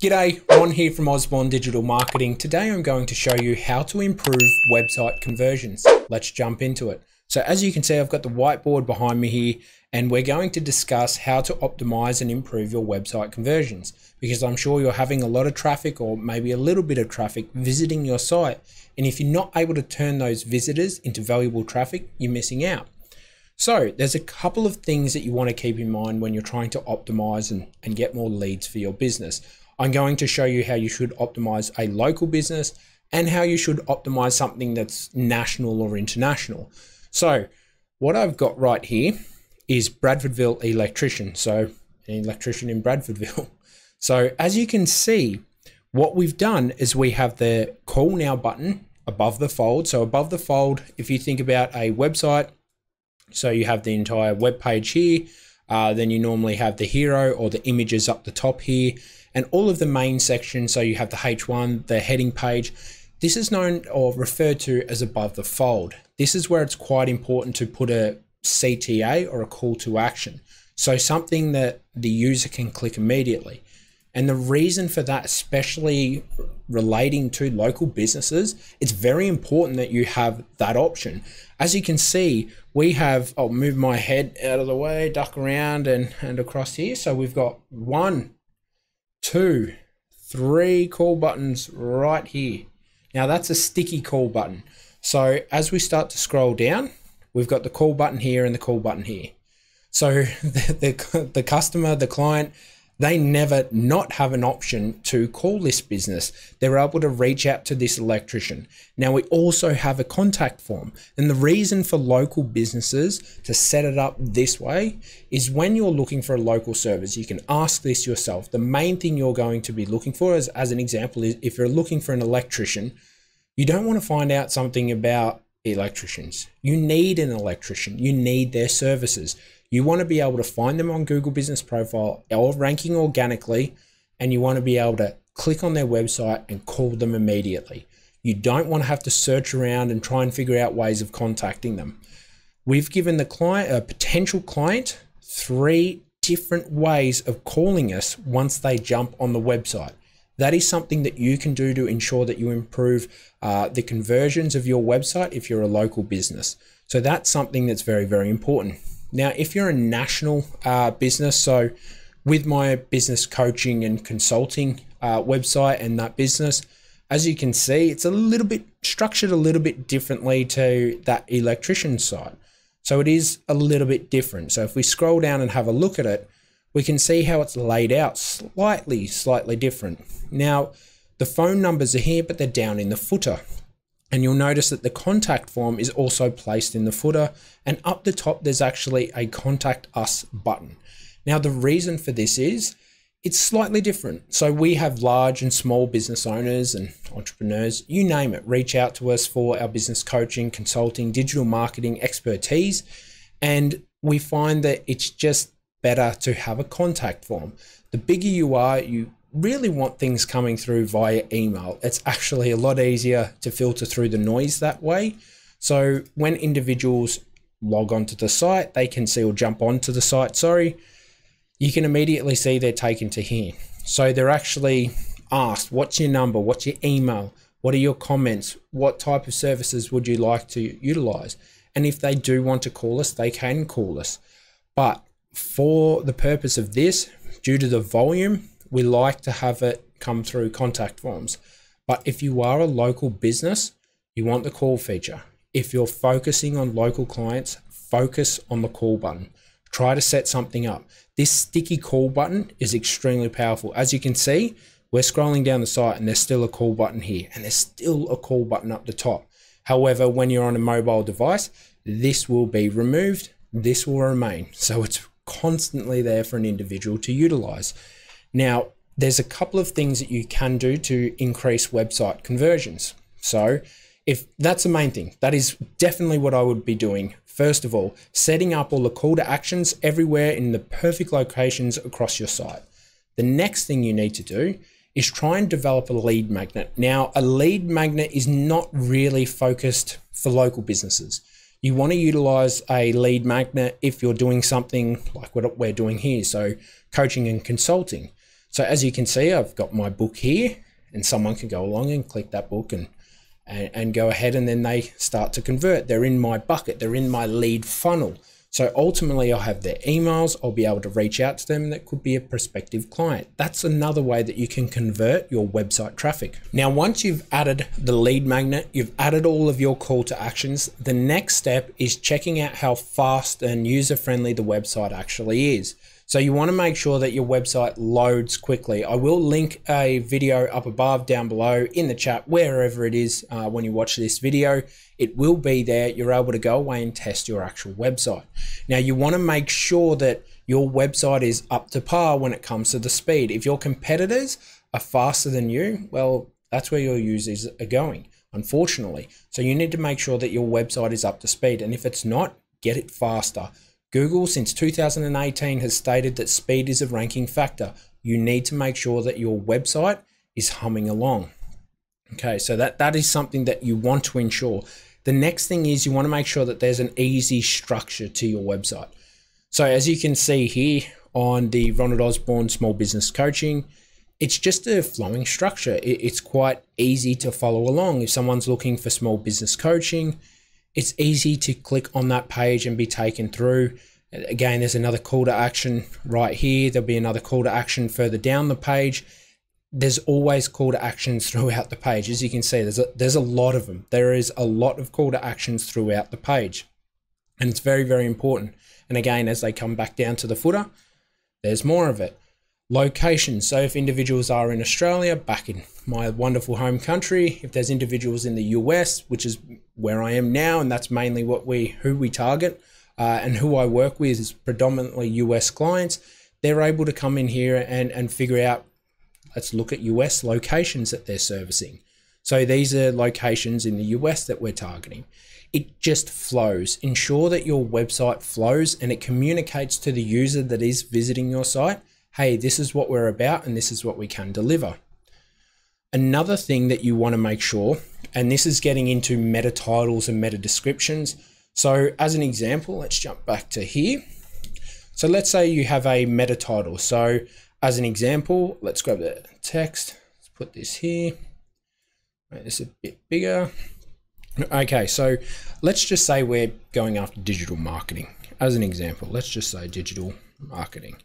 G'day, Ron here from Osborne Digital Marketing. Today I'm going to show you how to improve website conversions. Let's jump into it. So as you can see, I've got the whiteboard behind me here, and we're going to discuss how to optimize and improve your website conversions, because I'm sure you're having a lot of traffic or maybe a little bit of traffic visiting your site. And if you're not able to turn those visitors into valuable traffic, you're missing out. So there's a couple of things that you want to keep in mind when you're trying to optimize and get more leads for your business. I'm going to show you how you should optimize a local business and how you should optimize something that's national or international. So what I've got right here is Bradfordville electrician. So an electrician in Bradfordville. So as you can see, what we've done is we have the call now button above the fold. So above the fold, if you think about a website, so you have the entire web page here, then you normally have the hero or the images up the top here, and all of the main sections. So you have the H1, the heading page. This is known or referred to as above the fold. This is where it's quite important to put a CTA or a call to action. So something that the user can click immediately. And the reason for that, especially relating to local businesses, it's very important that you have that option. As you can see, we have, I'll move my head out of the way, duck around and across here. So we've got 1, 2, 3 call buttons right here. Now that's a sticky call button. So as we start to scroll down, we've got the call button here and the call button here. So the customer, the client, they never not have an option to call this business. They're able to reach out to this electrician. Now we also have a contact form. And the reason for local businesses to set it up this way is when you're looking for a local service, you can ask this yourself. The main thing you're going to be looking for, as an example, is if you're looking for an electrician, you don't want to find out something about electricians. You need an electrician. You need their services. You want to be able to find them on Google Business Profile or ranking organically, and you want to be able to click on their website and call them immediately. You don't want to have to search around and try and figure out ways of contacting them. We've given the client, a potential client, 3 different ways of calling us once they jump on the website. That is something that you can do to ensure that you improve the conversions of your website if you're a local business. So that's something that's very, very important. Now, if you're a national business, so with my business coaching and consulting website and that business, as you can see, it's a little bit structured a little bit differently to that electrician site. So it is a little bit different. So if we scroll down and have a look at it, we can see how it's laid out slightly different. Now, the phone numbers are here, but they're down in the footer. And you'll notice that the contact form is also placed in the footer, and up the top, there's actually a contact us button. Now, the reason for this is it's slightly different. So we have large and small business owners and entrepreneurs, you name it, reach out to us for our business coaching, consulting, digital marketing expertise. And we find that it's just better to have a contact form. The bigger you are, you really want things coming through via email. It's actually a lot easier to filter through the noise that way. So when individuals log onto the site, they can see, or jump onto the site, sorry, you can immediately see they're taken to here. So they're actually asked, what's your number? What's your email? What are your comments? What type of services would you like to utilize? And if they do want to call us, they can call us. But for the purpose of this, due to the volume, we like to have it come through contact forms. But if you are a local business, you want the call feature. If you're focusing on local clients, focus on the call button. Try to set something up. This sticky call button is extremely powerful. As you can see, we're scrolling down the site and there's still a call button here, and there's still a call button up the top. However, when you're on a mobile device, this will be removed, this will remain. So it's constantly there for an individual to utilize. Now, there's a couple of things that you can do to increase website conversions. So if that's the main thing, that is definitely what I would be doing. First of all, setting up all the call to actions everywhere in the perfect locations across your site. The next thing you need to do is try and develop a lead magnet. Now, a lead magnet is not really focused for local businesses. You want to utilize a lead magnet if you're doing something like what we're doing here, so coaching and consulting. So as you can see, I've got my book here, and someone can go along and click that book and go ahead, and then they start to convert. They're in my bucket, they're in my lead funnel. So ultimately I'll have their emails, I'll be able to reach out to them, and that could be a prospective client. That's another way that you can convert your website traffic. Now, once you've added the lead magnet, you've added all of your call to actions, the next step is checking out how fast and user-friendly the website actually is. So you want to make sure that your website loads quickly. I will link a video up above, down below, in the chat, wherever it is when you watch this video. It will be there. You're able to go away and test your actual website. Now you want to make sure that your website is up to par when it comes to the speed. If your competitors are faster than you, well, that's where your users are going, unfortunately. So you need to make sure that your website is up to speed. And if it's not, get it faster. Google, since 2018, has stated that speed is a ranking factor. You need to make sure that your website is humming along. Okay, so that is something that you want to ensure. The next thing is you want to make sure that there's an easy structure to your website. So as you can see here on the Ronald Osborne Small Business Coaching, it's just a flowing structure. It's quite easy to follow along. If someone's looking for small business coaching, it's easy to click on that page and be taken through. Again, there's another call to action right here. There'll be another call to action further down the page. There's always call to actions throughout the page. As you can see, there's a lot of them. There is a lot of call to actions throughout the page. And it's very, very important. And again, as they come back down to the footer, there's more of it. Location. So if individuals are in Australia, back in my wonderful home country, if there's individuals in the US, which is where I am now, and that's mainly who we target and who I work with is predominantly US clients, they're able to come in here and figure out, let's look at US locations that they're servicing. So these are locations in the US that we're targeting. It just flows. Ensure that your website flows and it communicates to the user that is visiting your site, hey, this is what we're about and this is what we can deliver. Another thing that you want to make sure, and this is getting into meta titles and meta descriptions. So as an example, let's jump back to here. So let's say you have a meta title. So as an example, let's grab the text. Let's put this here. Make this a bit bigger. Okay, so let's just say we're going after digital marketing. As an example, let's just say digital marketing.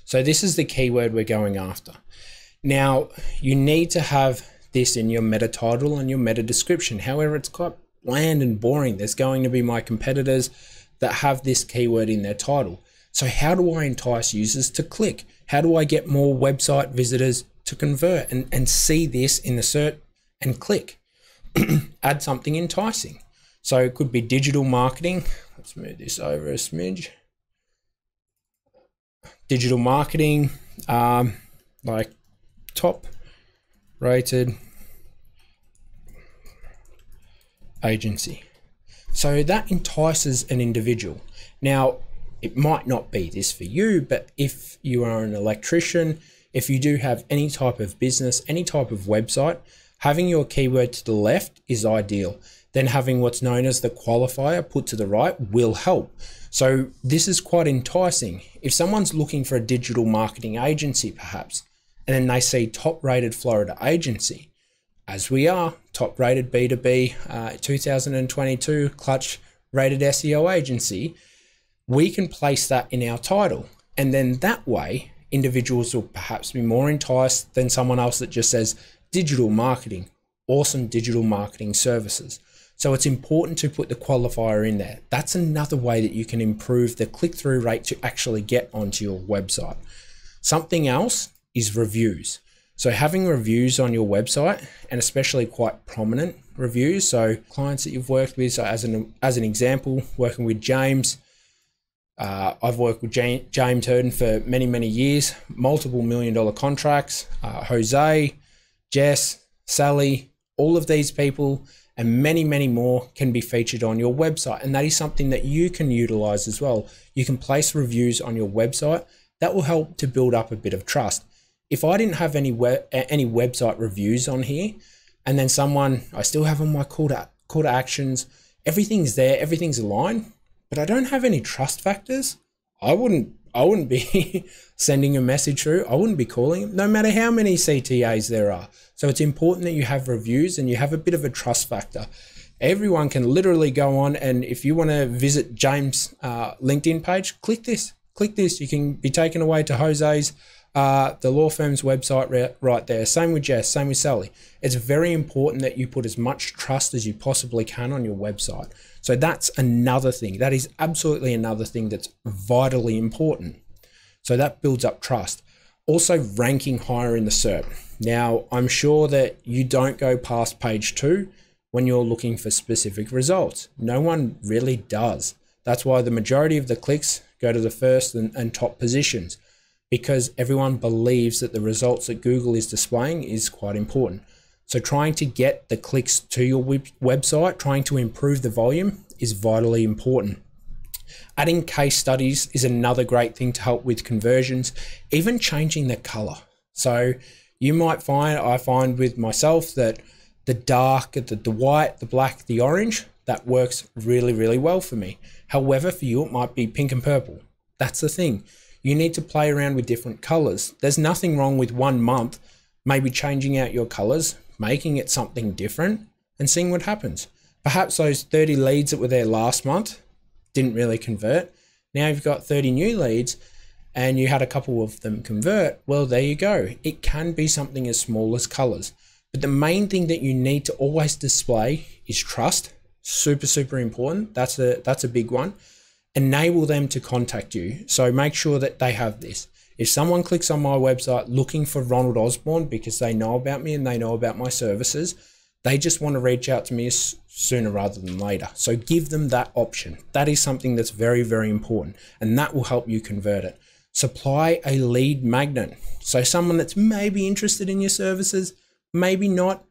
So this is the keyword we're going after. Now, you need to have this in your meta title and your meta description. However, it's quite bland and boring. There's going to be my competitors that have this keyword in their title. So how do I entice users to click? How do I get more website visitors to convert and see this in the search and click? Add something enticing. So it could be digital marketing. Let's move this over a smidge. Digital marketing, like top rated agency. So that entices an individual. Now, it might not be this for you, but if you are an electrician, if you do have any type of business, any type of website, having your keyword to the left is ideal. Then having what's known as the qualifier put to the right will help. So this is quite enticing. If someone's looking for a digital marketing agency perhaps, and then they see top rated Florida agency, as we are, top rated B2B 2022 clutch rated SEO agency, we can place that in our title. And then that way, individuals will perhaps be more enticed than someone else that just says digital marketing, awesome digital marketing services. So it's important to put the qualifier in there. That's another way that you can improve the click-through rate to actually get onto your website. Something else is reviews. So having reviews on your website, and especially quite prominent reviews. So clients that you've worked with, so as an example, working with James, I've worked with James Hurden for many, many years, multiple million-dollar contracts, Jose, Jess, Sally, all of these people, and many, many more can be featured on your website. And that is something that you can utilize as well. You can place reviews on your website. That will help to build up a bit of trust. If I didn't have any website reviews on here, and then I still have on my call to actions, everything's there, everything's aligned, but I don't have any trust factors, I wouldn't I wouldn't be sending a message through. I wouldn't be calling them, no matter how many CTAs there are. So it's important that you have reviews and you have a bit of a trust factor. Everyone can literally go on, and if you want to visit James' LinkedIn page, click this. You can be taken away to Jose's, the law firm's website right there. Same with Jess, same with Sally. It's very important that you put as much trust as you possibly can on your website. So that's another thing. That is absolutely another thing that's vitally important. So that builds up trust. Also, ranking higher in the SERP. Now, I'm sure that you don't go past page 2 when you're looking for specific results. No one really does. That's why the majority of the clicks go to the first and top positions, because everyone believes that the results that Google is displaying is quite important. So trying to get the clicks to your website, trying to improve the volume is vitally important. Adding case studies is another great thing to help with conversions, even changing the color. So you might find, I find with myself, that the dark, the white, the black, the orange, that works really, really well for me. However, for you, it might be pink and purple. That's the thing. You need to play around with different colors. There's nothing wrong with 1 month, maybe changing out your colors, making it something different and seeing what happens. Perhaps those 30 leads that were there last month didn't really convert. Now you've got 30 new leads and you had a couple of them convert. Well, there you go. It can be something as small as colors. But the main thing that you need to always display is trust. Super, super important. That's a big one. Enable them to contact you. So make sure that they have this. If someone clicks on my website looking for Ronald Osborne because they know about me and they know about my services, they just want to reach out to me sooner rather than later. So give them that option. That is something that's very, very important, and that will help you convert it. Supply a lead magnet. So someone that's maybe interested in your services, maybe not.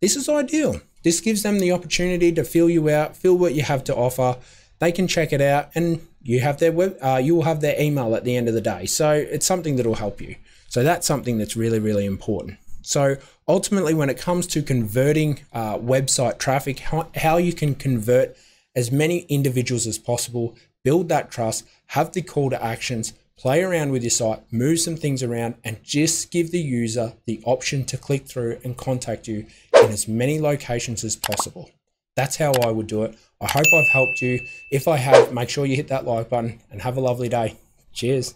This is ideal. This gives them the opportunity to feel you out, feel what you have to offer. They can check it out, and you have their you will have their email at the end of the day. So it's something that will help you. So that's something that's really, really important. So ultimately, when it comes to converting website traffic, how you can convert as many individuals as possible, build that trust, have the call to actions, play around with your site, move some things around, and just give the user the option to click through and contact you in as many locations as possible. That's how I would do it. I hope I've helped you. If I have, make sure you hit that like button and have a lovely day. Cheers.